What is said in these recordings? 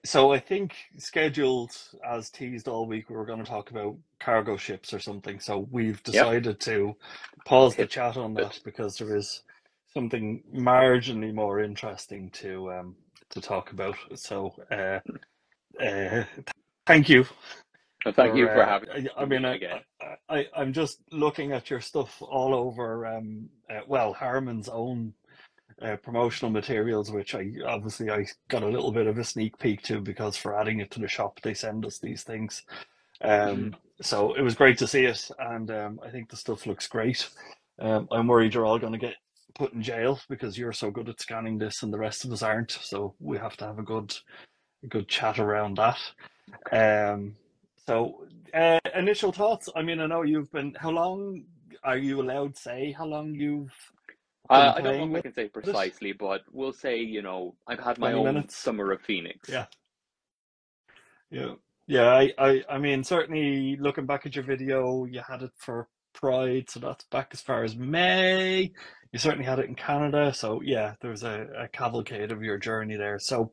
So I think scheduled as teased all week, we were going to talk about cargo ships or something. So we've Yep, decided to pause the pivot. chat on that because there is something marginally more interesting to talk about. So uh, thank you Well, thank for. you for having I mean, me again. I'm just looking at your stuff all over. Well, Harman's own promotional materials, which I got a little bit of a sneak peek to because for adding it to the shop, they send us these things. Mhm. So it was great to see it, and I think the stuff looks great. I'm worried you're all going to get put in jail because you're so good at scanning this and the rest of us aren't. So we have to have a good chat around that. Um, so initial thoughts. I mean, I know you've been. How long are you allowed to say how long you've been I don't know playing if I with can say it? precisely, but we'll say, I've had my 20 own minutes? summer of Phoenix. Yeah. Yeah. Yeah, I mean, certainly looking back at your video, you had it for Pride, so that's back as far as May. You certainly had it in Canada, so yeah, there's a cavalcade of your journey there. So,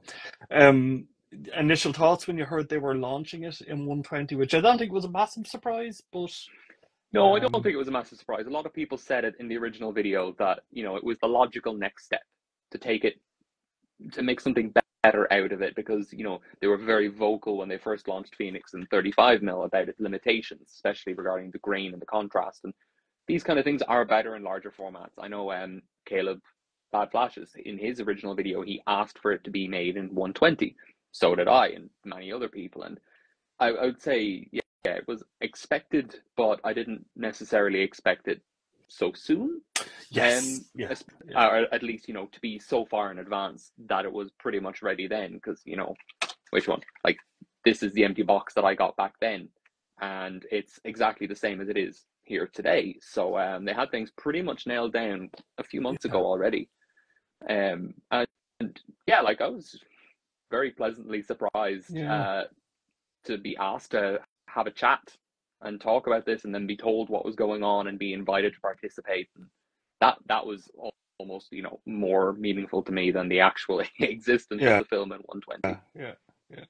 um, initial thoughts when you heard they were launching it in 120, which I don't think was a massive surprise, but No, I don't um, think it was a massive surprise. A lot of people said it in the original video that, it was the logical next step to take it, to make something better out of it because, they were very vocal when they first launched Phoenix in 35mm about its limitations, especially regarding the grain and the contrast. And these kind of things are better in larger formats. I know Caleb Bad Flashes, in his original video, he asked for it to be made in 120. So did I and many other people. And I would say, yeah, it was expected, but I didn't necessarily expect it so soon. yes, yeah, yeah, Or at least, to be so far in advance that it was pretty much ready then. Because, which one? Like, this is the empty box that I got back then. And it's exactly the same as it is here today. So they had things pretty much nailed down a few months yeah, ago already. And yeah, like I was very pleasantly surprised yeah. to be asked to have a chat and talk about this and then be told what was going on and be invited to participate. And that was almost, more meaningful to me than the actual existence of Yeah. the film in 120. Yeah, yeah.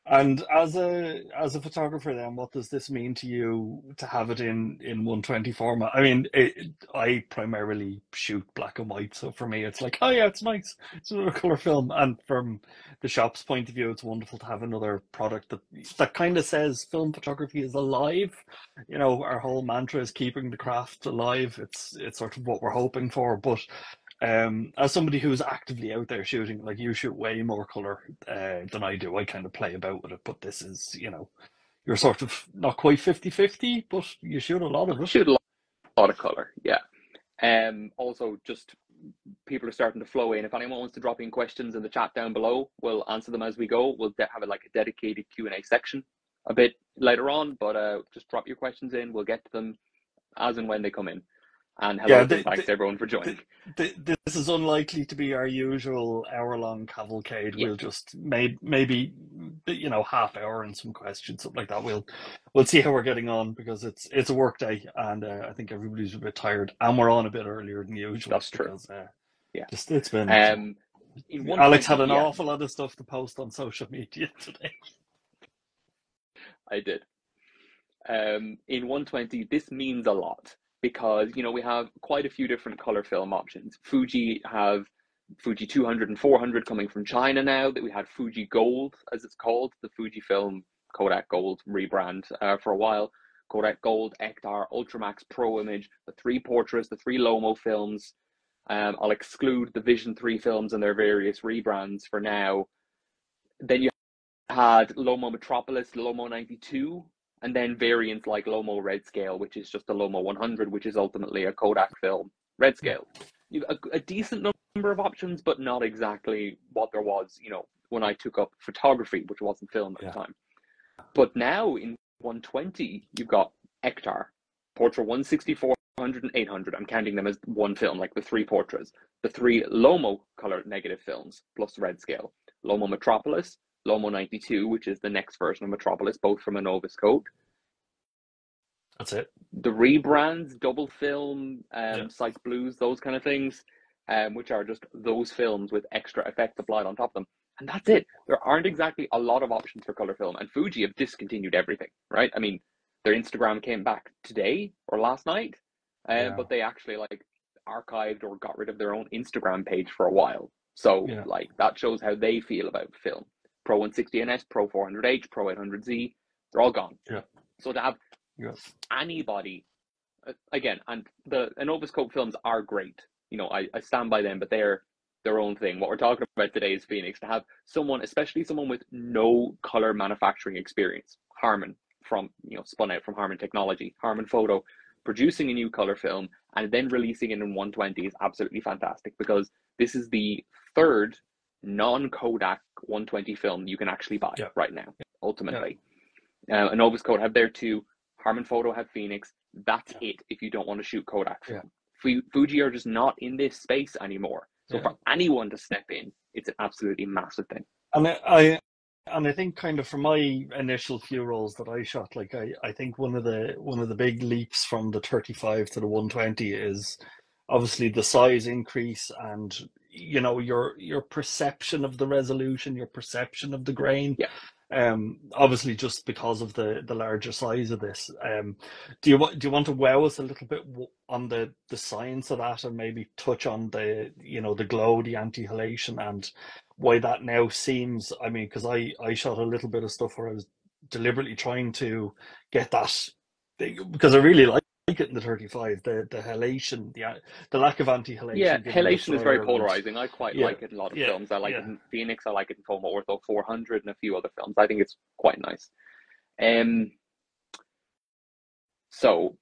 And as a photographer, then, what does this mean to you to have it in 120 format? I mean, I primarily shoot black and white, so for me, it's like, oh yeah, it's nice. It's another color film. And from the shop's point of view, it's wonderful to have another product that kind of says film photography is alive. You know, our whole mantra is keeping the craft alive. It's sort of what we're hoping for, but. As somebody who's actively out there shooting, like you shoot way more color than I do. I kind of play about with it, but this is, you're sort of not quite 50-50, but you shoot a lot of it. Shoot a lot of color, yeah. Also, just people are starting to flow in. If anyone wants to drop in questions in the chat down below, we'll answer them as we go. We'll have a dedicated Q&A section a bit later on, but just drop your questions in. We'll get to them as and when they come in. And Yeah, hello and thanks everyone for the, joining. this is unlikely to be our usual hour-long cavalcade. Yeah, We'll just maybe half hour and some questions, something like that. We'll see how we're getting on because it's a work day, and I think everybody's a bit tired, and we're on a bit earlier than usual that's true. because Yeah. just it's been. Um, in Alex had 120, an yeah, awful lot of stuff to post on social media today. I did. In 120, this means a lot because, we have quite a few different color film options. Fuji have Fuji 200 and 400 coming from China now. That we had Fuji Gold, as it's called, the Fujifilm Kodak Gold rebrand for a while. Kodak Gold, Ektar, Ultramax Pro Image, the three Portraits, the three Lomo films. I'll exclude the Vision 3 films and their various rebrands for now. Then you had Lomo Metropolis, Lomo 92, and then variants like Lomo Red Scale, which is just a Lomo 100, which is ultimately a Kodak film red Yeah, scale. You've a decent number of options, but not exactly what there was, when I took up photography, which wasn't film at yeah, the time. But now in 120, you've got Ektar, Portra 160, 400, and 800. I'm counting them as one film, like the three Portras. The three Lomo color negative films, plus red scale. Lomo Metropolis, Lomo 92, which is the next version of Metropolis, both from a Novascope. that's it. The rebrands, double film, Yeah, Psych Blues, those kind of things. which are just those films with extra effects applied on top of them. And that's it. There aren't exactly a lot of options for color film. And Fuji have discontinued everything, right? I mean, their Instagram came back today or last night, Yeah, but they actually like archived or got rid of their own Instagram page for a while. So yeah, like that shows how they feel about film. Pro 160NS, Pro 400H, Pro 800Z, they're all gone. yeah, So to have yeah, anybody again, and the Innovascope films are great. You know, I stand by them, but they're their own thing. What we're talking about today is Phoenix. To have someone, especially someone with no color manufacturing experience, Harman from spun out from Harman Technology, Harman Photo, producing a new color film and then releasing it in 120 is absolutely fantastic because this is the third non-Kodak 120 film you can actually buy yeah, right now. yeah, Ultimately, Innovascope have their two. Harman Photo have Phoenix. That's yeah, it if you don't want to shoot Kodak yeah, film. Fuji are just not in this space anymore. So yeah. for anyone to step in, it's an absolutely massive thing. And I think kind of for my initial few roles that I shot, like I think one of the big leaps from the 35 to the 120 is obviously the size increase and your perception of the resolution, your perception of the grain. Yeah. Obviously just because of the larger size of this. Do you want to wow us a little bit on the science of that and maybe touch on the glow, the anti-halation, and why that now seems, I mean, because I shot a little bit of stuff where I was deliberately trying to get that because I really like it in the 35, the halation, the lack of Yeah, anti-halation giving the halation is very flare, and polarizing. I quite yeah, like it in a lot of yeah, films. I like it yeah, in Phoenix. I like it in Fomo Ortho 400 and a few other films. I think it's quite nice. Um, so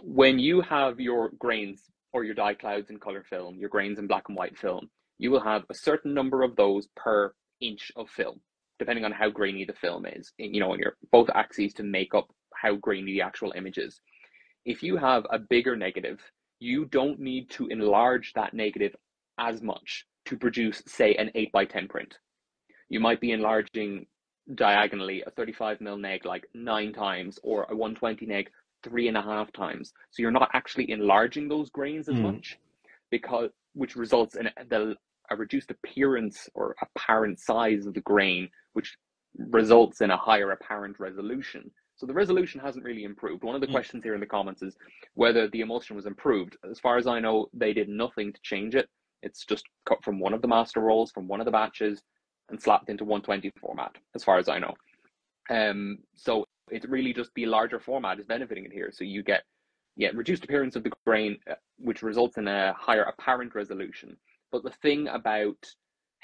when you have your grains or your dye clouds in color film, your grains in black and white film, you will have a certain number of those per inch of film, depending on how grainy the film is, on your both axes to make up how grainy the actual image is. If you have a bigger negative, you don't need to enlarge that negative as much to produce, say, an 8 by 10 print. You might be enlarging diagonally a 35 neg like 9 times or a 120 neg 3.5 times. So you're not actually enlarging those grains as mm, much because which results in a reduced appearance or apparent size of the grain, which results in a higher apparent resolution. So the resolution hasn't really improved. One of the mm, questions here in the comments is whether the emulsion was improved. As far as I know, they did nothing to change it. It's just cut from one of the master rolls, from one of the batches, and slapped into 120 format, as far as I know. So it's really just the larger format is benefiting it here. So you get reduced appearance of the grain, which results in a higher apparent resolution. But the thing about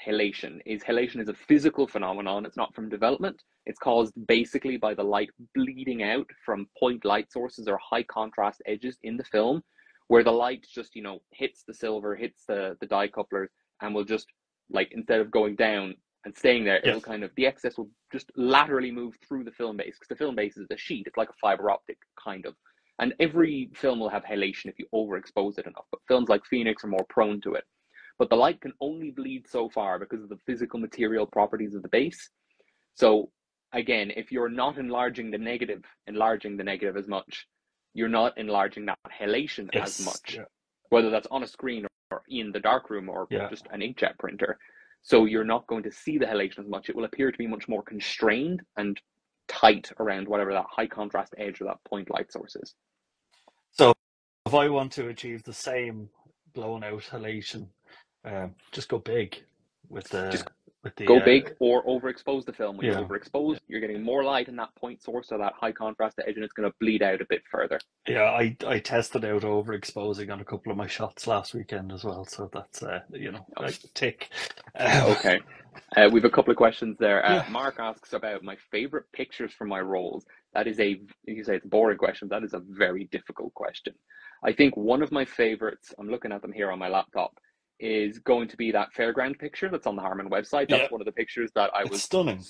halation is a physical phenomenon. It's not from development. It's caused basically by the light bleeding out from point light sources or high contrast edges in the film, where the light just hits the silver, hits the dye couplers, and will just like instead of going down and staying there, yeah, it'll the excess will just laterally move through the film base because the film base is a sheet. It's like a fiber optic kind of. And every film will have halation if you overexpose it enough. But films like Phoenix are more prone to it. But the light can only bleed so far because of the physical material properties of the base. So again, if you're not enlarging the negative as much, you're not enlarging that halation as yes, much, yeah, whether that's on a screen or in the darkroom or yeah. just an inkjet printer. So you're not going to see the halation as much. It will appear to be much more constrained and tight around whatever that high contrast edge or that point light source is. So if I want to achieve the same blown out halation, just go big with the Just with the go big or overexpose the film. When you yeah. overexpose, you're getting more light in that point source or that high contrast edge, and it's going to bleed out a bit further. Yeah, I tested out overexposing on a couple of my shots last weekend as well, so that's Oh, like tick. Um, okay. We have a couple of questions there. yeah, Mark asks about my favorite pictures from my roles. That is you say it's a boring question. That is a very difficult question. I think one of my favorites, I'm looking at them here on my laptop, is going to be that fairground picture that's on the Harman website. yeah, That's one of the pictures that it's stunning.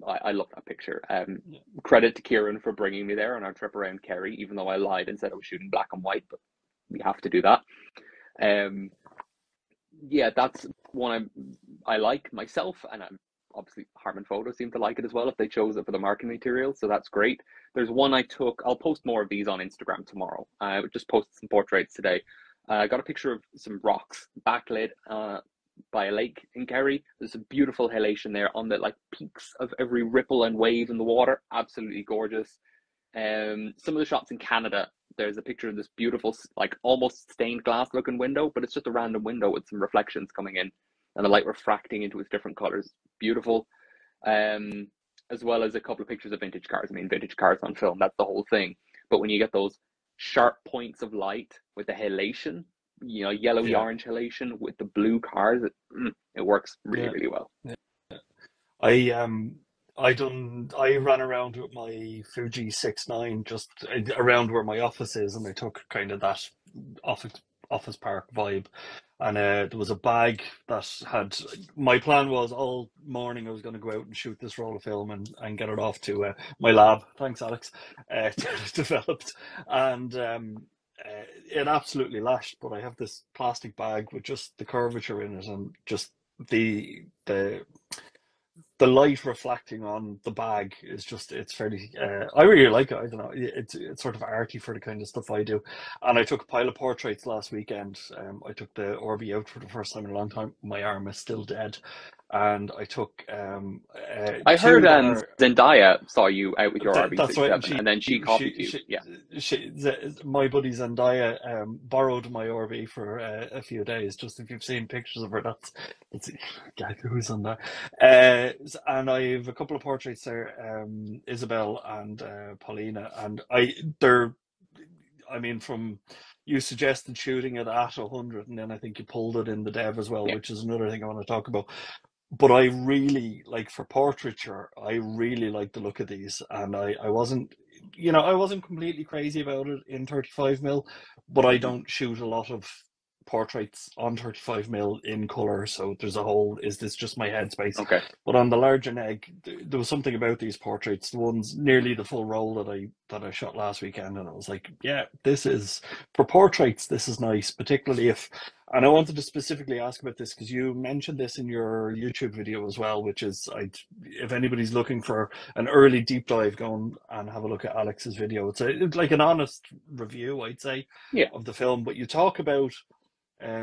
I love that picture. Yeah, Credit to Kieran for bringing me there on our trip around Kerry, even though I lied and said I was shooting black and white, but we have to do that. Um, yeah, that's one I like myself, and obviously Harman Photo seem to like it as well if they chose it for the marketing material, so that's great. There's one I took. I'll post more of these on Instagram tomorrow. I just posted some portraits today. I got a picture of some rocks backlit by a lake in Kerry. There's a beautiful halation there on the like peaks of every ripple and wave in the water. Absolutely gorgeous. Some of the shots in Canada, there's a picture of this beautiful, like almost stained glass looking window, but it's just a random window with some reflections coming in and the light refracting into its different colors. Beautiful. Um, as well as a couple of pictures of vintage cars. I mean, vintage cars on film, that's the whole thing. But when you get those sharp points of light with the halation, you know, yellowy Yeah, orange halation with the blue cars, it works really, yeah, really well. yeah. I I ran around with my Fuji 6.9 just around where my office is, and I took kind of that office office park vibe. And there was a bag that had my plan was all morning I was going to go out and shoot this roll of film and get it off to my lab. Thanks, Alex, to get it developed. And it absolutely lashed. But I have this plastic bag with just the curvature in it and just the the light reflecting on the bag is just it's fairly I really like it. I don't know, it's sort of arty for the kind of stuff I do. And I took a pile of portraits last weekend. I took the Orbi out for the first time in a long time. My arm is still dead. And I took I heard two that are Zendaya saw you out with your that's right. And RB67 and then she copied you. Yeah. my buddy Zendaya borrowed my Orbi for a few days. Just if you've seen pictures of her, that's yeah, who's on that. And I have a couple of portraits there, Isabel and Paulina, and they're, I mean, from you suggested shooting it at 100, and then I think you pulled it in the dev as well, Yeah. which is another thing I want to talk about. But I really like for portraiture, I really like the look of these, and I wasn't, I wasn't completely crazy about it in 35 mil, but I Hmm. don't shoot a lot of portraits on 35 mil in color, so there's a whole, is this just my headspace? Okay. But on the larger neg, there was something about these portraits, the ones nearly the full roll that I shot last weekend, and I was like, yeah, this is for portraits, this is nice, particularly if, and I wanted to specifically ask about this because you mentioned this in your YouTube video as well, which is, if anybody's looking for an early deep dive, go and have a look at Alex's video. It's like an honest review, I'd say, Yeah. of the film. But you talk about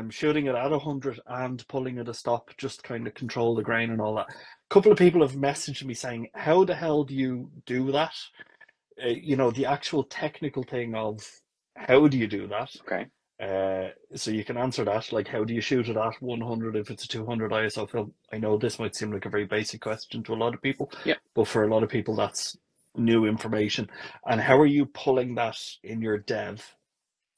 shooting it at 100 and pulling it a stop, just kind of control the grain and all that. A couple of people have messaged me saying, how the hell do you do that? The actual technical thing of how do you do that? Okay. So you can answer that, like how do you shoot it at 100 if it's a 200 ISO film? I know this might seem like a very basic question to a lot of people, Yeah. but for a lot of people that's new information. And how are you pulling that in your dev?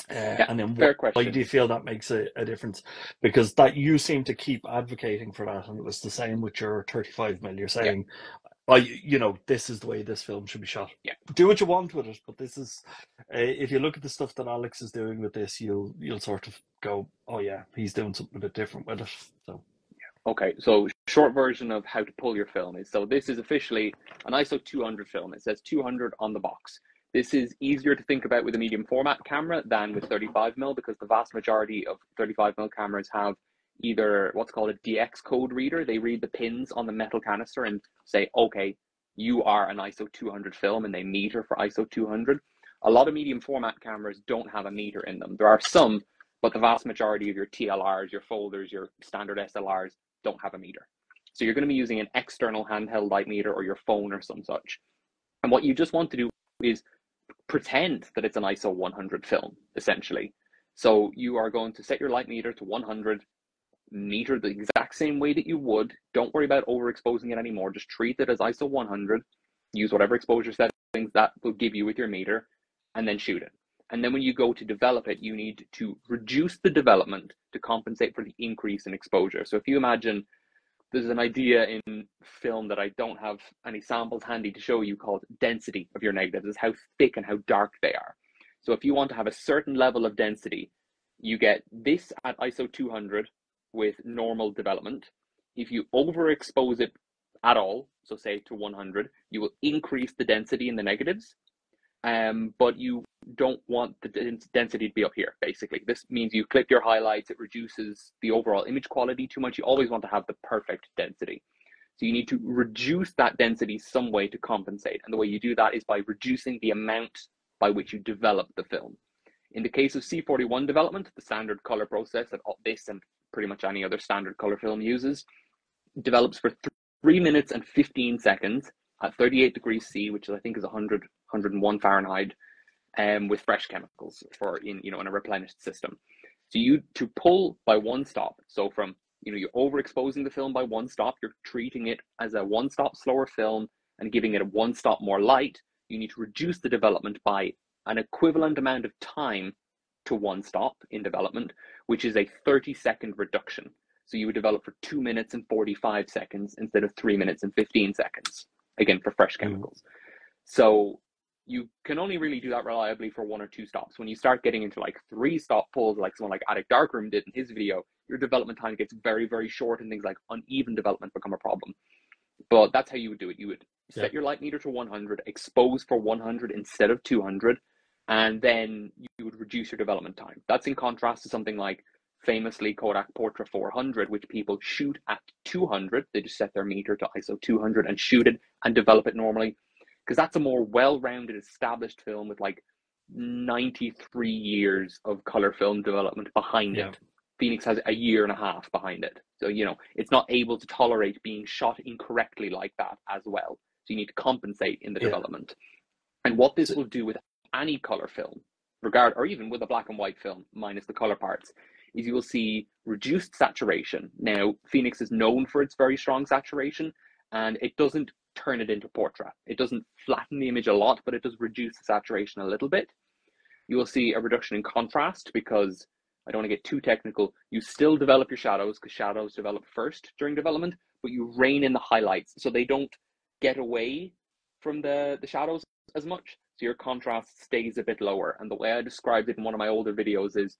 Yeah. And then Fair why do question. you feel that makes a difference? Because that you seem to keep advocating for that, and it was the same with your 35 mil. You're Yeah. saying, this is the way this film should be shot. Yeah. Do what you want with it, but this is, if you look at the stuff that Alex is doing with this, you'll sort of go, oh yeah, he's doing something a bit different with it. So Okay, so short version of how to pull your film is, so this is officially an ISO 200 film. It says 200 on the box. This is easier to think about with a medium format camera than with 35mm because the vast majority of 35mm cameras have either what's called a DX code reader. They read the pins on the metal canister and say, okay, you are an ISO 200 film, and they meter for ISO 200. A lot of medium format cameras don't have a meter in them. There are some, but the vast majority of your TLRs, your folders, your standard SLRs don't have a meter. So you're going to be using an external handheld light meter or your phone or some such. And what you just want to do is pretend that it's an ISO 100 film, essentially. So you are going to set your light meter to 100, meter the exact same way that you would. Don't worry about overexposing it anymore. Just treat it as ISO 100. Use whatever exposure settings that will give you with your meter, and then shoot it. And then when you go to develop it, you need to reduce the development to compensate for the increase in exposure. So if you imagine there's an idea in film that I don't have any samples handy to show you called density of your negatives, is how thick and how dark they are. So if you want to have a certain level of density, you get this at ISO 200 with normal development. If you overexpose it at all, so say to 100, you will increase the density in the negatives, but you don't want the density to be up here, basically. This means you clip your highlights, it reduces the overall image quality too much. You always want to have the perfect density. So you need to reduce that density some way to compensate. And the way you do that is by reducing the amount by which you develop the film. In the case of C41 development, the standard color process that this and pretty much any other standard color film uses, develops for 3 minutes and 15 seconds at 38 degrees C, which I think is 100, 101 Fahrenheit, with fresh chemicals in a replenished system. So to pull by one stop, so from, you're overexposing the film by one stop, you're treating it as a one stop slower film and giving it a one stop more light, you need to reduce the development by an equivalent amount of time to one stop in development, which is a 30-second reduction. So you would develop for 2 minutes and 45 seconds instead of 3 minutes and 15 seconds, again, for fresh chemicals. So you can only really do that reliably for 1 or 2 stops. When you start getting into like 3-stop pulls, like someone like Attic Darkroom did in his video, your development time gets very, very short and things like uneven development become a problem. But that's how you would do it. You would set your light meter to 100, expose for 100 instead of 200, and then you would reduce your development time. That's in contrast to something like famously Kodak Portra 400, which people shoot at 200. They just set their meter to ISO 200 and shoot it and develop it normally, because that's a more well-rounded, established film with like 93 years of color film development behind it. Phoenix has a year and a half behind it. So, it's not able to tolerate being shot incorrectly like that as well. So you need to compensate in the development. And what this will do with any color film, or even with a black and white film, minus the color parts, is you will see reduced saturation. Now, Phoenix is known for its very strong saturation, and it doesn't turn it into portrait. It doesn't flatten the image a lot, but it does reduce the saturation a little bit. You will see a reduction in contrast because, I don't want to get too technical, you still develop your shadows because shadows develop first during development, but you rein in the highlights so they don't get away from the shadows as much. So your contrast stays a bit lower. And the way I described it in one of my older videos is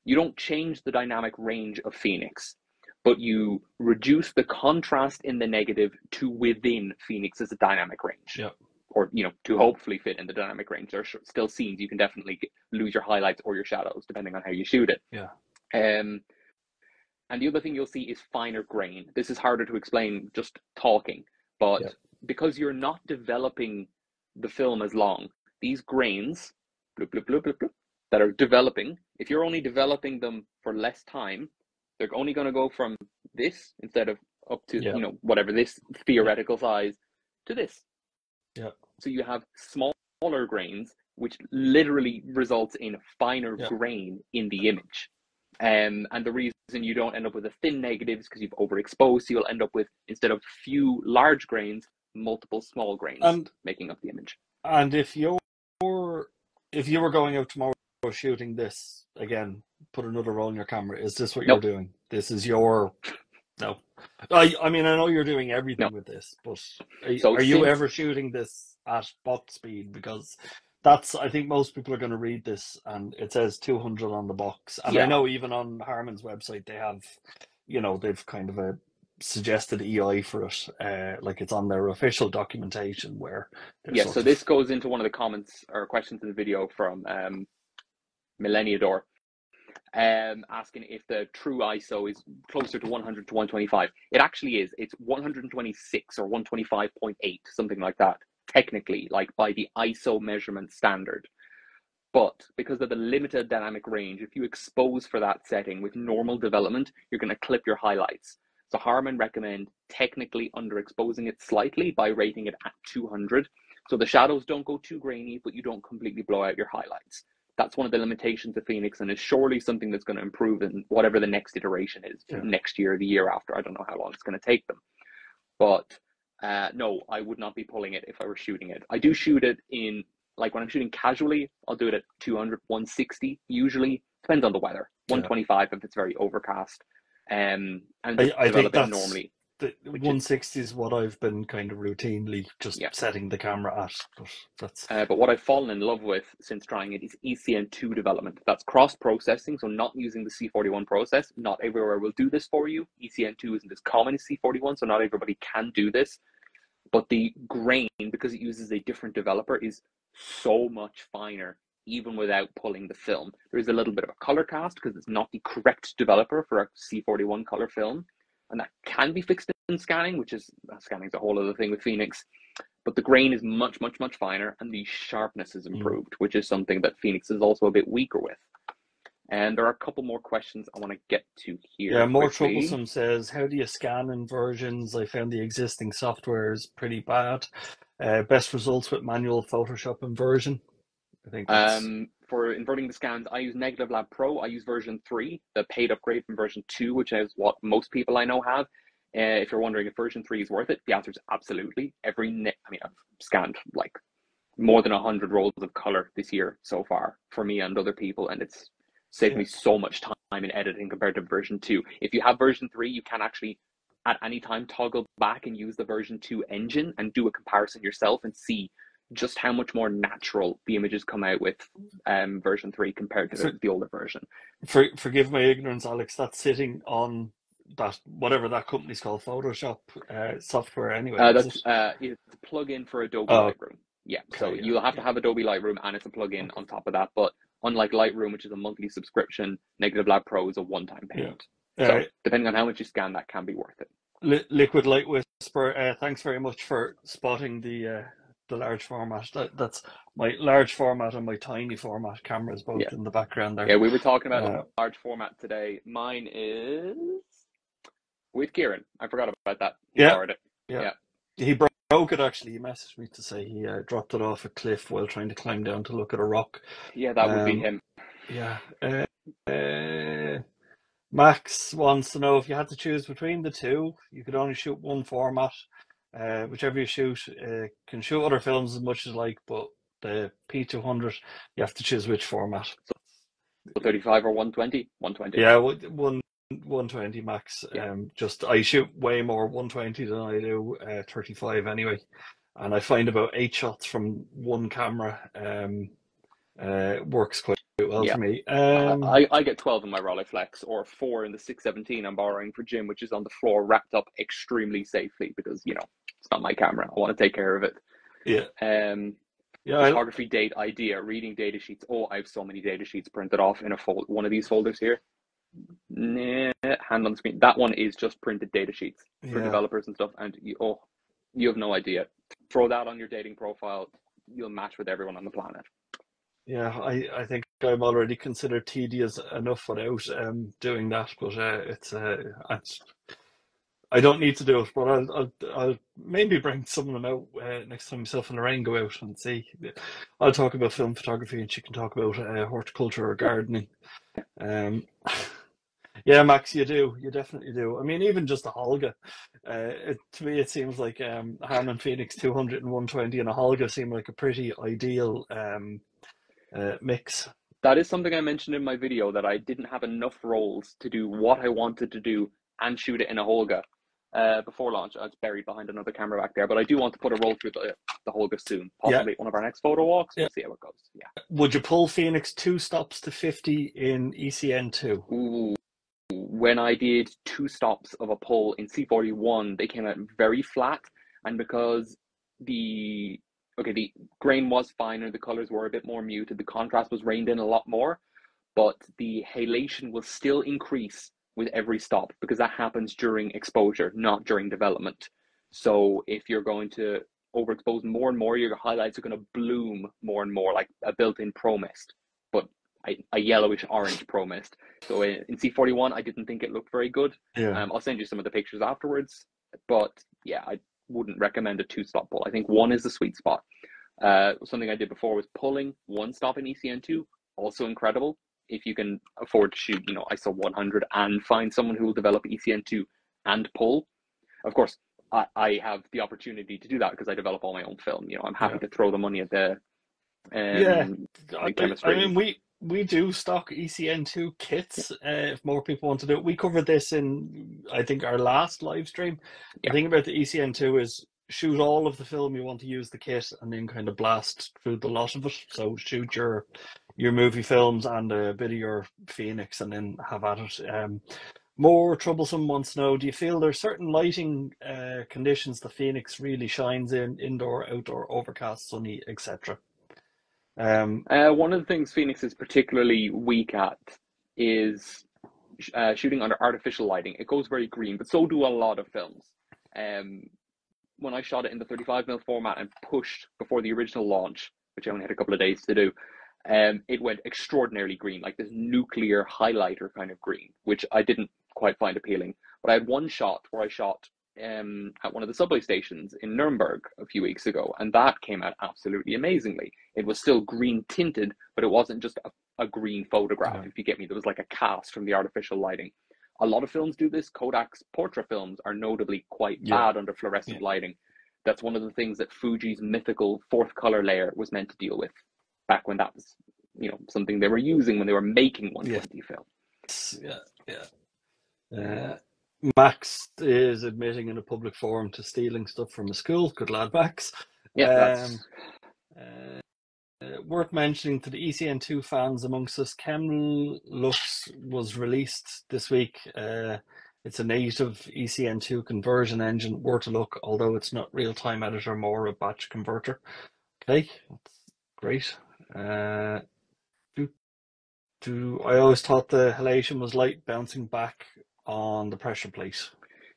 you don't change the dynamic range of Phoenix, but you reduce the contrast in the negative to within Phoenix's dynamic range. Or, to hopefully fit in the dynamic range. There are still scenes you can definitely lose your highlights or your shadows, depending on how you shoot it. And the other thing you'll see is finer grain. This is harder to explain just talking, but because you're not developing the film as long, these grains, bloop, bloop, bloop, bloop, bloop, that are developing, if you're only developing them for less time, they're only going to go from this instead of up to, whatever this theoretical size to this. So you have smaller grains, which literally results in finer grain in the image. And the reason you don't end up with a thin negative is because you've overexposed. So you'll end up with, instead of few large grains, multiple small grains making up the image. And if you were going out tomorrow shooting this again, put another roll in your camera, is this what you're doing? This is your... No. I mean, I know you're doing everything with this, but are you ever shooting this at box speed? Because I think most people are going to read this and it says 200 on the box. And I know even on Harman's website, they have, they've kind of a suggested EI for it. Like it's on their official documentation where... so this goes into one of the comments or questions in the video from Millenniador. Asking if the true ISO is closer to 100 to 125. It actually is. It's 126 or 125.8, something like that, technically, like by the ISO measurement standard. But because of the limited dynamic range, if you expose for that setting with normal development, you're going to clip your highlights. So Harman recommend technically underexposing it slightly by rating it at 200. So the shadows don't go too grainy, but you don't completely blow out your highlights. That's one of the limitations of Phoenix, and is surely something that's going to improve in whatever the next iteration is, next year, the year after. I don't know how long it's going to take them. But no, I would not be pulling it if I were shooting it. I do shoot it in, like when I'm shooting casually, I'll do it at 200, 160 usually. Depends on the weather. 125 if it's very overcast. And I think that's normally. The 160 is what I've been kind of routinely just setting the camera at. But what I've fallen in love with since trying it is ECN2 development. That's cross-processing, so not using the C41 process. Not everywhere will do this for you. ECN2 isn't as common as C41, so not everybody can do this. But the grain, because it uses a different developer, is so much finer, even without pulling the film. There is a little bit of a color cast because it's not the correct developer for a C41 color film. And that can be fixed in scanning, which is, scanning is a whole other thing with Phoenix. but the grain is much, much, much finer, and the sharpness is Mm. improved, which is something that Phoenix is also a bit weaker with. And there are a couple more questions I want to get to Yeah, here more quickly. troublesome says, how do you scan in versions? I found the existing software is pretty bad. Best results with manual Photoshop inversion. I think that's For inverting the scans, I use Negative Lab Pro. I use version 3, the paid upgrade from version 2, which is what most people I know have. If you're wondering if version 3 is worth it, the answer is absolutely. I've scanned like more than 100 rolls of color this year so far for me and other people, and it's saved yeah. me so much time in editing compared to version 2. If you have version 3, you can actually at any time toggle back and use the version 2 engine and do a comparison yourself and see just how much more natural the images come out with version 3 compared to For, the older version. forgive my ignorance, Alex. That's sitting on that whatever that company's called, Photoshop software. Anyway, is it? It's a plugin for Adobe Oh, Lightroom. Yeah, so okay. Yeah. you'll have to Yeah. have Adobe Lightroom, and it's a plugin Okay. on top of that. But unlike Lightroom, which is a monthly subscription, Negative Lab Pro is a one-time Yeah. payment. So Uh, depending on how much you scan, that can be worth it. Liquid Light Whisper. Thanks very much for spotting the large format. That's my large format and my tiny format cameras Yeah, both in the background there. yeah. We were talking about Uh, large format today. Mine is with Kieran. I forgot about that. He yeah, borrowed it. yeah. Yeah, He broke it actually. He messaged me to say he dropped it off a cliff while trying to climb down to look at a rock. yeah. That would be Um, him. yeah. Uh, Max wants to know if you had to choose between the two, you could only shoot one format. Whichever you shoot, can shoot other films as much as like, but the P200, you have to choose which format. So 35 or 120? 120. Yeah, one 120 max. Yeah, Just I shoot way more 120 than I do 35 anyway, and I find about 8 shots from one camera works quite well yeah. for me. I get 12 in my Rolleiflex or 4 in the 617 I'm borrowing for Jim, which is on the floor wrapped up extremely safely because, it's not my camera. I want to take care of it. Yeah, Um, yeah, photography date idea, reading data sheets. Oh, I have so many data sheets printed off in one of these folders here. Nah, hand on the screen. That one is just printed data sheets for yeah. developers and stuff. And you have no idea. Throw that on your dating profile. You'll match with everyone on the planet. Yeah, I think I'm already considered tedious enough without doing that, but I don't need to do it. But I'll maybe bring some of them out next time myself and Lorraine go out and see. I'll talk about film photography and she can talk about horticulture or gardening. Um, yeah, Max, you definitely do. I mean, even just a Holga. To me, it seems like Harman Phoenix 200 and 120 and a Holga seem like a pretty ideal mix. That is something I mentioned in my video that I didn't have enough rolls to do what I wanted to do and shoot it in a Holga before launch. It's buried behind another camera back there, but I do want to put a roll through the Holga soon, Yeah, possibly at one of our next photo walks. yeah. We'll see how it goes. Yeah. Would you pull Phoenix 2 stops to 50 in ECN2? Ooh, when I did 2 stops of a pull in C41, they came out very flat, and because the the grain was finer, the colors were a bit more muted, the contrast was reined in a lot more, but the halation will still increase with every stop because that happens during exposure, not during development. So if you're going to overexpose more and more, your highlights are going to bloom more and more, like a built-in pro mist, but a yellowish orange pro mist. So in C41, I didn't think it looked very good. Yeah, I'll send you some of the pictures afterwards, but yeah, I wouldn't recommend a 2 stop pull. I think one is the sweet spot. Something I did before was pulling 1 stop in ECN2, also incredible. If you can afford to shoot, ISO 100 and find someone who will develop ECN2 and pull. Of course, I have the opportunity to do that because I develop all my own film. I'm happy yeah, to throw the money at yeah. the I mean, chemistry. we do stock ECN2 kits if more people want to do it. We covered this in, I think, our last live stream. The Yeah, thing about the ECN2 is shoot all of the film you want to use the kit and then kind of blast through the lot of it. So shoot your movie films and a bit of your Phoenix and then have at it. More troublesome wants to know, do you feel there's certain lighting conditions the Phoenix really shines in, indoor, outdoor, overcast, sunny, etc.? Um, one of the things Phoenix is particularly weak at is shooting under artificial lighting. It goes very green, but so do a lot of films. Um, when I shot it in the 35mm format and pushed before the original launch, which I only had a couple of days to do, it went extraordinarily green, like this nuclear highlighter kind of green, which I didn't quite find appealing. But I had one shot where I shot at one of the subway stations in Nuremberg a few weeks ago, and that came out absolutely amazingly. It was still green tinted, but it wasn't just a green photograph, Yeah. if you get me. There was like a cast from the artificial lighting. A lot of films do this. Kodak's portrait films are notably quite Yeah. bad under Yeah. fluorescent lighting. That's one of the things that Fuji's mythical fourth color layer was meant to deal with back when that was, something they were using when they were making Yes. 120 film. Yeah. Yeah. Max is admitting in a public forum to stealing stuff from a school. Good lad, Max. Yeah, Um, that's uh, Worth mentioning to the ECN2 fans amongst us, Lux was released this week. It's a native ECN2 conversion engine, worth a look, although it's not real-time editor, more a batch converter. Okay, that's great. Do, I always thought the halation was light bouncing back on the pressure plate.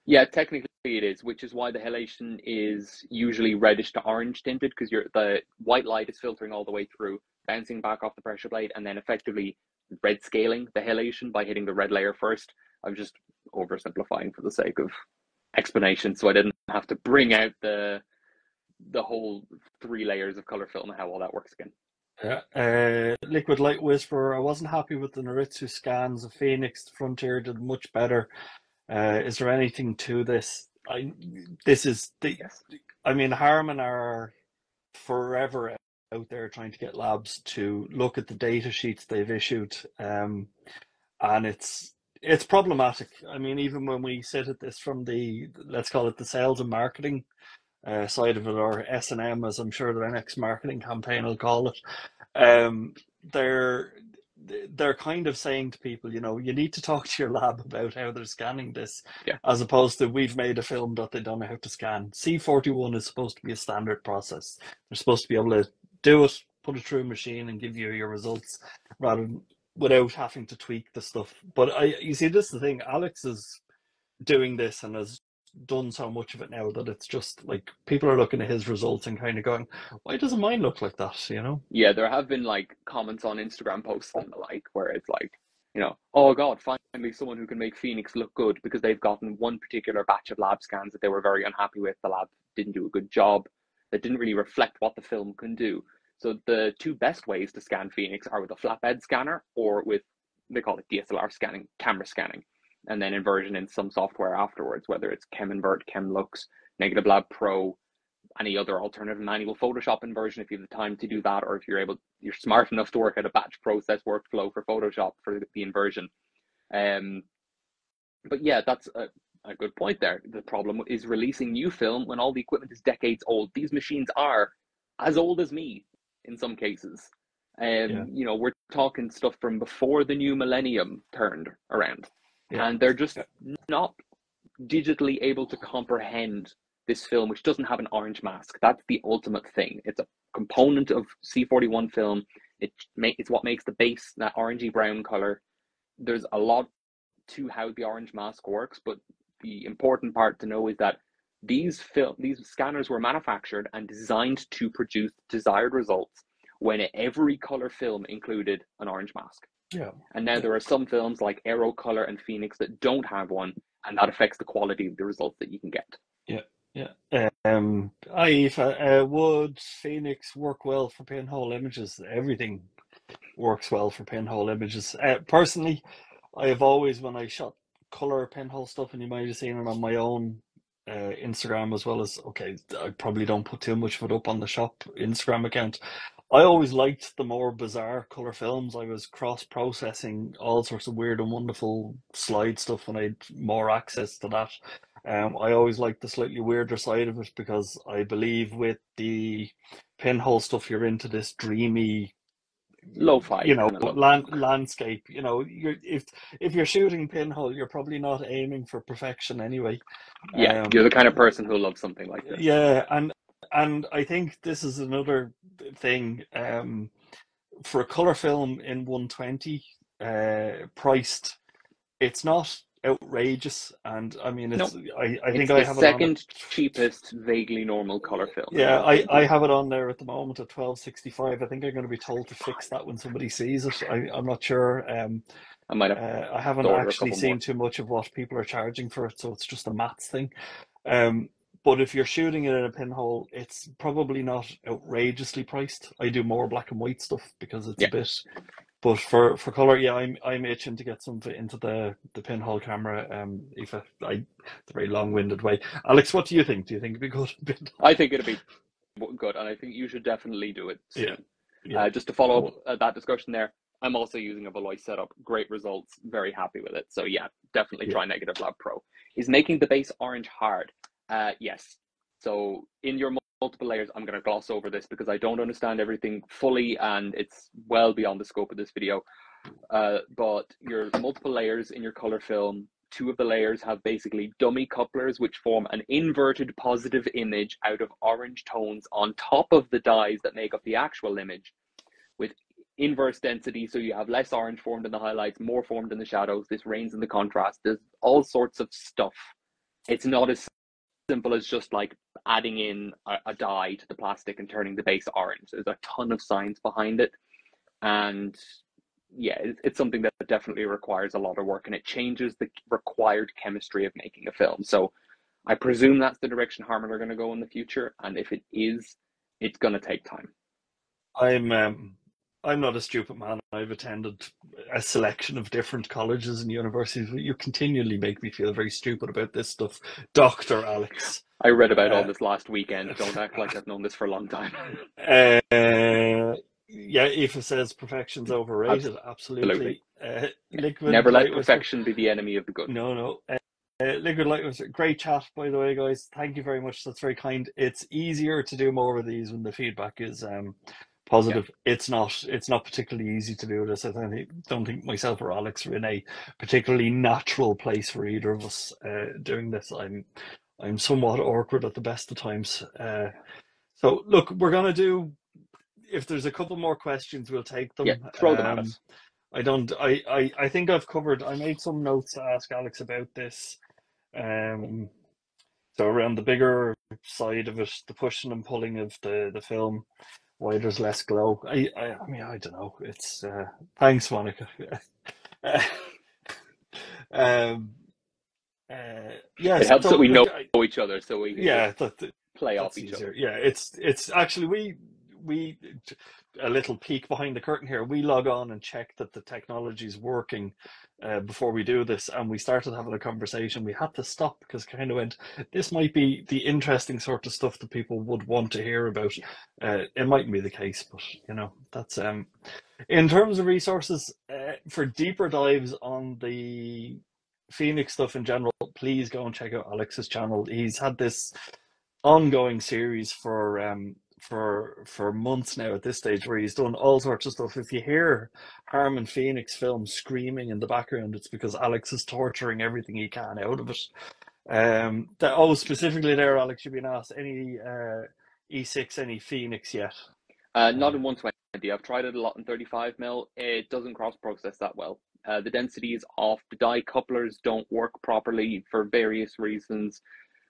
Yeah, technically it is, which is why the halation is usually reddish to orange tinted, because the white light is filtering all the way through, bouncing back off the pressure plate, and then effectively red scaling the halation by hitting the red layer first. I'm just oversimplifying for the sake of explanation, so I didn't have to bring out the whole 3 layers of color film and how all that works again. Yeah. Liquid Light Whisperer. I wasn't happy with the Noritsu scans of Phoenix. The Frontier did much better. Is there anything to this? This is the. Yes. I mean, Harman are forever out there trying to get labs to look at the data sheets they've issued, and it's problematic. I mean, even when we sit at this from the, let's call it the sales and marketing side of it, or S&M, as I'm sure their next marketing campaign will call it, um, they're they're kind of saying to people, you need to talk to your lab about how they're scanning this, Yeah. as opposed to we've made a film that they don't know how to scan. C41 is supposed to be a standard process. They're supposed to be able to do it, put it through a machine, and give you your results, rather than without having to tweak the stuff. But you see, this is the thing. Alex is doing this and has done so much of it now that it's just like people are looking at his results and kind of going, why doesn't mine look like that? Yeah, there have been like comments on Instagram posts and the like where it's like, oh God, finally someone who can make Phoenix look good, because they've gotten one particular batch of lab scans that they were very unhappy with. The lab didn't do a good job, that didn't really reflect what the film can do. So the two best ways to scan Phoenix are with a flatbed scanner or with, they call it DSLR scanning, camera scanning, and then inversion in some software afterwards, whether it's ChemInvert, ChemLux, Negative Lab Pro, any other alternative manual Photoshop inversion if you have the time to do that, or if you're smart enough to work out a batch process workflow for Photoshop for the inversion. Um, but yeah, that's a good point there. The problem is releasing new film when all the equipment is decades old. These machines are as old as me in some cases. Yeah, We're talking stuff from before the new millennium turned around, yeah, and they're just yeah, not digitally able to comprehend this film, which doesn't have an orange mask. That's the ultimate thing. It's a component of C41 film. It's what makes the base that orangey brown color. There's a lot to how the orange mask works, but the important part to know is that these scanners were manufactured and designed to produce desired results when every color film included an orange mask. yeah, And now yeah, there are some films like Aero Color and Phoenix that don't have one, and that affects the quality of the results that you can get. yeah, yeah. Would Phoenix work well for pinhole images? Everything works well for pinhole images. Personally, I have always, when I shot color pinhole stuff, and you might have seen it on my own Instagram as well as, okay, I probably don't put too much of it up on the shop Instagram account. I always liked the more bizarre color films. I was cross-processing all sorts of weird and wonderful slide stuff when I had more access to that. I always liked the slightly weirder side of it because I believe with the pinhole stuff, you're into this dreamy, Lo-fi kind of look. landscape. If you're shooting pinhole, you're probably not aiming for perfection anyway. Yeah, you're the um kind of person who loves something like this. yeah, and I think this is another thing, for a color film in 120, priced, it's not outrageous. And I mean, No, I think it's I the have it on at second cheapest vaguely normal color film, in yeah, my opinion. I have it on there at the moment at 1265. I think I'm going to be told to fix 65. that when somebody sees it. I'm not sure. I might have I haven't to order a actually couple seen more. too much of what people are charging for it, so it's just a maths thing. Um, but if you're shooting it in a pinhole, it's probably not outrageously priced. I do more black and white stuff because it's a Yeah, bit. But for color, yeah, I'm itching to get some into the pinhole camera. If it's a very long-winded way. Alex, what do you think? Do you think it'd be good? I think it'd be good, and I think you should definitely do it Yeah, soon. yeah. Just to follow up Oh, that discussion there, I'm also using a Veloy setup. Great results. Very happy with it. So yeah, definitely yeah, try Negative Lab Pro. Is making the base orange hard? Yes. So in your multiple layers, I'm going to gloss over this because I don't understand everything fully, and it's well beyond the scope of this video. But your multiple layers in your color film, two of the layers have basically dummy couplers which form an inverted positive image out of orange tones on top of the dyes that make up the actual image with inverse density, so you have less orange formed in the highlights, more formed in the shadows. This reigns in the contrast. There's all sorts of stuff. It's not as simple as just like adding in a dye to the plastic and turning the base orange. There's a ton of science behind it, and yeah, it's something that definitely requires a lot of work, and it changes the required chemistry of making a film. So I presume that's the direction Harman are going to go in the future, and if it is, it's going to take time. I'm um, I'm not a stupid man. I've attended a selection of different colleges and universities, but you continually make me feel very stupid about this stuff, Doctor Alex. I read about all Uh, this last weekend. Don't act like I've known this for a long time. uh, yeah, if it says perfection's overrated, Absolutely. absolutely. Yeah. Liquid Never let Light Whisper. perfection be the enemy of the good. No, no. Liquid Light was a great chat, by the way, guys. Thank you very much. That's very kind. It's easier to do more of these when the feedback is Yeah. positive. It's not particularly easy to do this. I don't think myself or Alex are in a particularly natural place for either of us doing this. I'm somewhat awkward at the best of times. So look, we're gonna do. If there's a couple more questions, we'll take Yeah. them. Throw them at us. I don't. I think I've covered. I made some notes to ask Alex about this. Um, so around the bigger side of it, the pushing and pulling of the film, why there's less glow. I mean, I don't know. It's thanks, Monica. um, It yes. helps So that we look, know each other so we can just yeah, play off that's each easier. other. Yeah, it's actually we a little peek behind the curtain here. We log on and check that the technology is working before we do this, and we started having a conversation. We had to stop because kind of went, this might be the interesting sort of stuff that people would want to hear about. Yeah. It mightn't be the case, but that's in terms of resources for deeper dives on the Phoenix stuff in general. Please go and check out Alex's channel. He's had this ongoing series for months now at this stage where he's done all sorts of stuff. If you hear Harman Phoenix film screaming in the background, it's because Alex is torturing everything he can out of it. Specifically there, Alex, you've been asked any E6, any Phoenix yet? Not Uh, in 120. I've tried it a lot in 35 mil. It doesn't cross process that well. The density is off. The die couplers don't work properly for various reasons.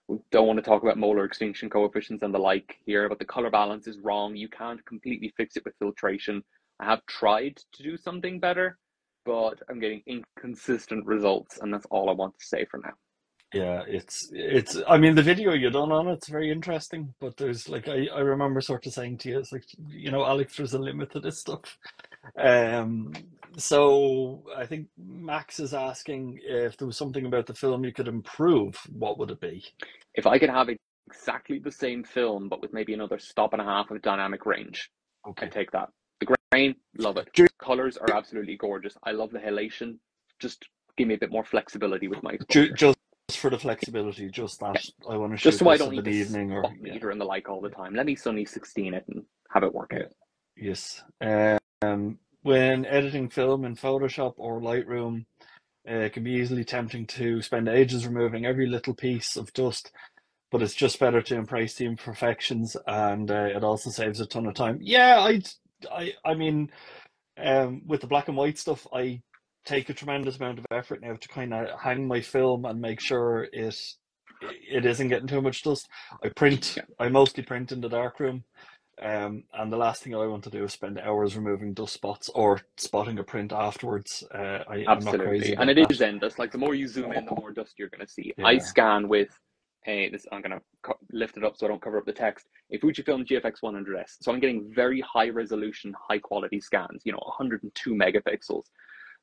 We don't want to talk about molar extinction coefficients and the like here, but the color balance is wrong. You can't completely fix it with filtration. I have tried to do something better, but I'm getting inconsistent results, and that's all I want to say for now. Yeah, it's. I mean, the video you done on it's very interesting, but there's like I remember sort of saying to you, it's like Alex, there's a limit to this stuff. Um, so I think Max is asking if there was something about the film you could improve. What would it be? If I could have exactly the same film, but with maybe another stop and a half of dynamic range, I'd Okay, take that. The grain, love it. Ju- Colors are absolutely gorgeous. I love the halation. Just give me a bit more flexibility with my exposure. just for the flexibility, just Yeah. that I want to Just shoot so I this don't of need an to evening, or spot yeah, meter and the like all the yeah, time. Let me Sunny 16 it and have it work yeah, out. yes. When editing film in Photoshop or Lightroom, it can be easily tempting to spend ages removing every little piece of dust, but it's just better to embrace the imperfections, and it also saves a ton of time. Yeah, I mean, with the black and white stuff, I take a tremendous amount of effort now to kind of hang my film and make sure it isn't getting too much dust. Yeah, I mostly print in the darkroom. And the last thing I want to do is spend hours removing dust spots or spotting a print afterwards. I'm not crazy absolutely. And about it that. is endless. Like the more you zoom in, the more dust you're going to see. I Yeah. scan with a this. I'm going to lift it up so I don't cover up the text. A Fujifilm GFX 100S. So I'm getting very high resolution, high quality scans. 102 megapixels.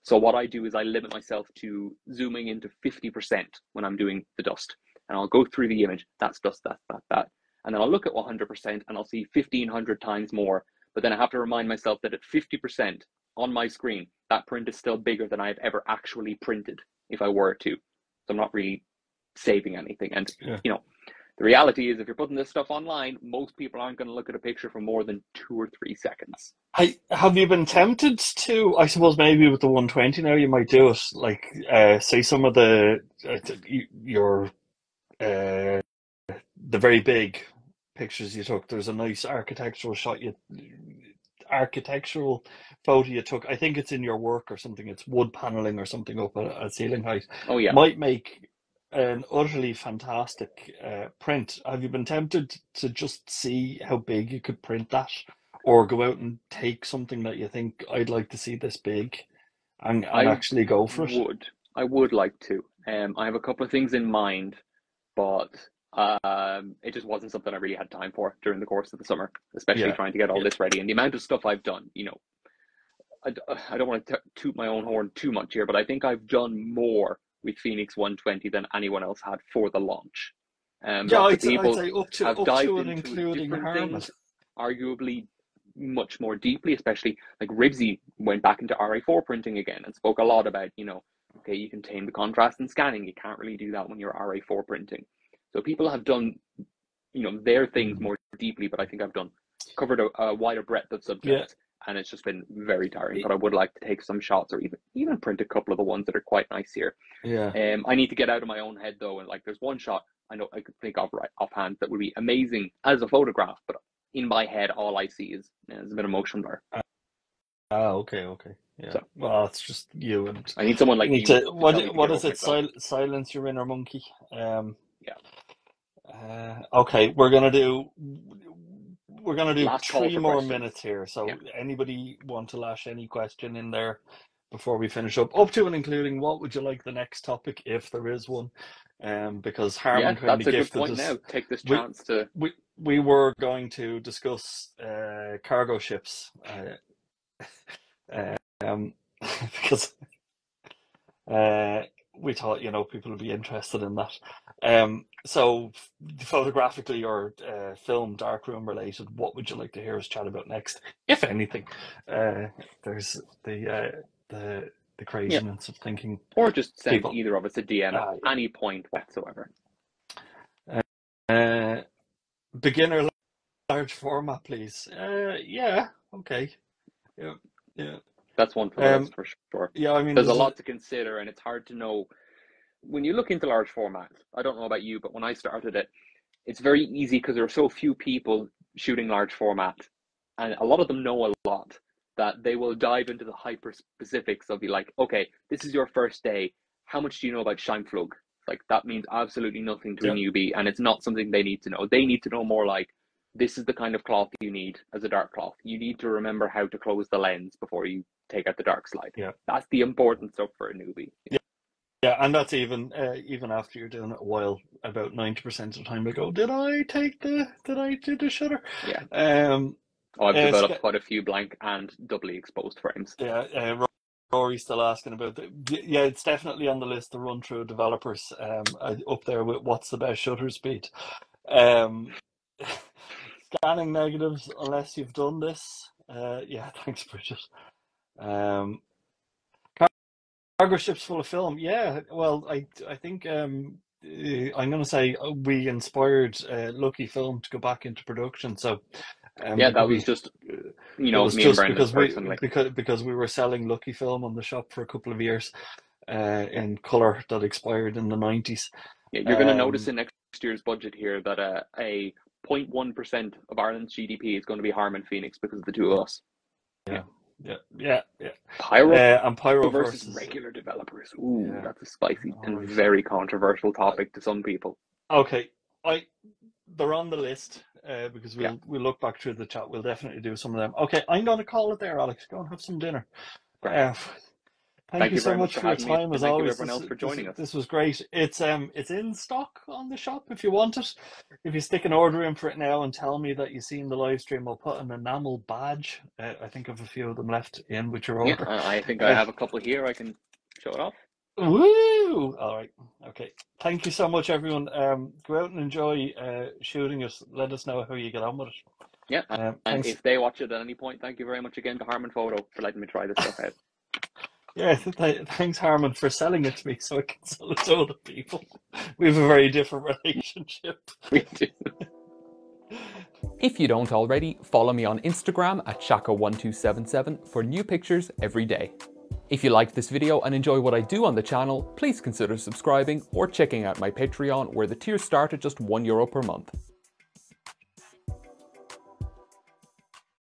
So what I do is I limit myself to zooming into 50% when I'm doing the dust. And I'll go through the image. That's dust, that. And then I'll look at 100% and I'll see 1,500 times more. But then I have to remind myself that at 50% on my screen, that print is still bigger than I've ever actually printed if I were to. So I'm not really saving anything. And, Yeah. the reality is if you're putting this stuff online, most people aren't going to look at a picture for more than 2 or 3 seconds. Have you been tempted to, I suppose maybe with the 120 now you might do it, like say some of your uh, the very big pictures you took. There's a nice architectural photo you took. I think it's in your work or something. It's wood paneling or something up at ceiling height. Oh, yeah. Might make an utterly fantastic print. Have you been tempted to just see how big you could print that, or go out and take something that you think I'd like to see this big, and I actually go for it? would. I would like to. I have a couple of things in mind, but it just wasn't something I really had time for during the course of the summer, especially Yeah, trying to get all yeah, this ready. And the amount of stuff I've done, I, I don't want to toot my own horn too much here, but I think I've done more with Phoenix 120 than anyone else had for the launch. yeah. Lots of I'd people say have up to dived and into including different Harman. things, arguably much more deeply, especially like Ribsy went back into RA4 printing again and spoke a lot about, okay, you can tame the contrast in scanning. You can't really do that when you're RA4 printing. So people have done, their things Mm. more deeply, but I think I've covered a wider breadth of Yeah, subjects, and it's just been very tiring. y- But I would like to take some shots or even print a couple of the ones that are quite nice here. yeah. I need to get out of my own head though, and like there's one shot I know I could think of right offhand that would be amazing as a photograph, but in my head all I see is a bit of motion blur. Okay, okay. Yeah. So Well, it's just you and I need someone you like need you to to tell me to what get is over it? myself. Silence your inner monkey. Um, Yeah. okay, we're gonna do Last call three for more questions. minutes here. Yeah. So anybody want to lash any question in there before we finish up to and including what would you like the next topic if there is one? Because Yeah, Harman kind that's of a good gifted point us. now. Take this We chance to. we were going to discuss cargo ships. Um, because uh, we thought, people would be interested in that. So photographically or film darkroom related, what would you like to hear us chat about next, if anything? There's the Yeah, craziness of thinking or just send people. either of us a DM at Yeah. any point whatsoever. Uh, beginner large format, please. Yeah, okay. Yeah, yeah. That's one for the Um, list for sure. yeah. I mean, There's a there's a lot to consider, and it's hard to know when you look into large format. I don't know about you, but when I started it, it's very easy because there are so few people shooting large format, and a lot of them know a lot that they will dive into the hyper specifics of be like, okay, this is your first day. How much do you know about Scheinflug? Like that means absolutely nothing to a yeah, newbie, and it's not something they need to know. They need to know more like this is the kind of cloth you need as a dark cloth. You need to remember how to close the lens before you take out the dark slide. yeah. That's the important stuff for a newbie. Yeah, and that's even after you're doing it a while. About 90% of the time, I go, did I do the shutter? Yeah. Um, Oh, I've developed Sca- quite a few blank and doubly exposed frames. yeah, Rory's still asking about yeah, it's definitely on the list to run through developers. Up there with what's the best shutter speed. Um, scanning negatives unless you've done this. Yeah, thanks, Bridget. Um, cargo ships full of film. Yeah, well, I think I'm going to say we inspired Lucky Film to go back into production. So Yeah, that was maybe just, it was me and just Brendan personally. because we were selling Lucky Film on the shop for a couple of years in color that expired in the 90s. Yeah, you're going to notice Um, in next year's budget here that a 0.1% of Ireland's GDP is going to be Harman Phoenix because of the two of us. yeah, Yeah. Yeah. Pyro And Pyro versus versus regular developers. Ooh, yeah. that's a spicy All and right. very controversial Uh, topic to some people. okay, I they're on the list because Yeah, we'll look back through the chat. We'll definitely do some of them. Okay, I'm going to call it there, Alex. Go and have some dinner. great. Uh, Thank Thank you you so very much much for for your having me, time and as thank you always. everyone else for joining us. This was great. It's in stock on the shop if you want it. If you stick an order in for it now and tell me that you've seen the live stream, I'll put an enamel badge. I think I've a few of them left in with your Yeah, order. I think I Uh, have a couple here. I can show it off. Woo! All right. Okay. Thank you so much, everyone. Go out and enjoy shooting us. Let us know how you get on with it. Yeah, and Thanks. if they watch it at any point, thank you very much again to Harman Photo for letting me try this stuff out. Yeah, thanks, Harman, for selling it to me so I can sell it to other people. We have a very different relationship. We do. If you don't already, follow me on Instagram at Shaka1277 for new pictures every day. If you liked this video and enjoy what I do on the channel, please consider subscribing or checking out my Patreon where the tiers start at just €1 per month.